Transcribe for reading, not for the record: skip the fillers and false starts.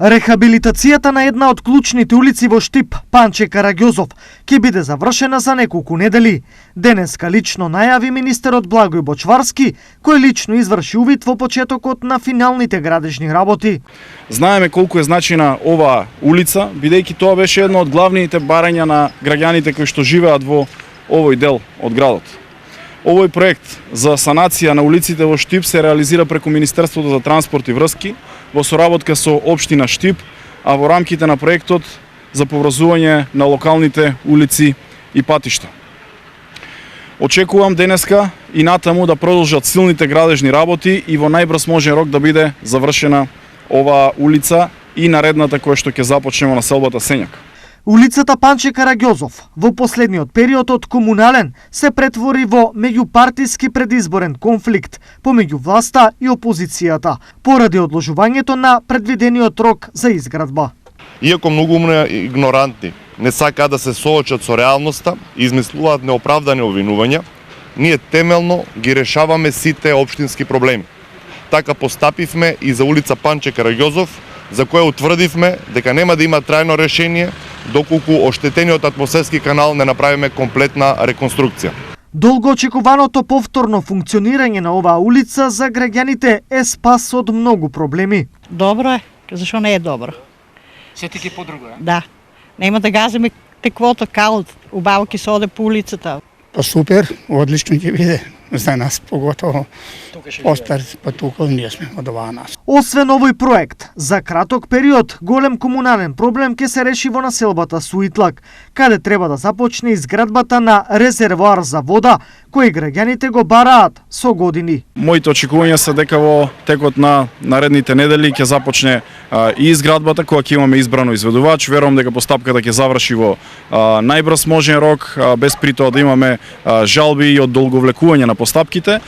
Рехабилитацијата на една од клучните улици во Штип, Панче Караѓозов, ќе биде завршена за неколку недели. Денеска лично најави министерот Благој Бочварски, кој лично изврши увид во почетокот на финалните градежни работи. Знаеме колку е значајна оваа улица, бидејќи тоа беше едно од главните барања на граѓаните кои што живеат во овој дел од градот. Овој проект за санација на улиците во Штип се реализира преку Министерството за транспорт и врски во соработка со општина Штип, а во рамките на проектот за поврзување на локалните улици и патишта. Очекувам денеска и натаму да продолжат силните градежни работи и во најбрз можен рок да биде завршена оваа улица и наредната која што ќе започнеме на селбата Сењак. Улицата Панче Караѓозов во последниот период од комунален се претвори во меѓупартиски предизборен конфликт помеѓу власта и опозицијата поради одложувањето на предвидениот рок за изградба. Иако многу игнорантни не сакаат да се соочат со реалноста и измислуваат неоправдани обвинувања, ние темелно ги решаваме сите општински проблеми. Така постапивме и за улица Панче Караѓозов, за која утврдивме дека нема да има трајно решение доколку оштетениот атмосферски канал не направиме комплетна реконструкција. Долго очекуваното повторно функционирање на оваа улица за граѓаните е спас од многу проблеми. Добро е, зашо не е добро? Сети ќе подруго е? Да. Нема да газиме теквото каут, убаво ќе се оде по улицата. Па супер, одлично ќе биде за нас, поготово остар, па тука ние сме од оваа нас. Освен овој проект, за краток период голем комунален проблем ќе се реши во населбата Суитлак, каде треба да започне изградбата на резервоар за вода, кој граѓаните го бараат со години. Моите очекувања се дека во текот на наредните недели ќе започне и изградбата која ќе имаме избрано изведувач. Верувам дека постапката ќе заврши во најбрз можен рок, без при тоа да имаме жалби и одолговлекување на постапките.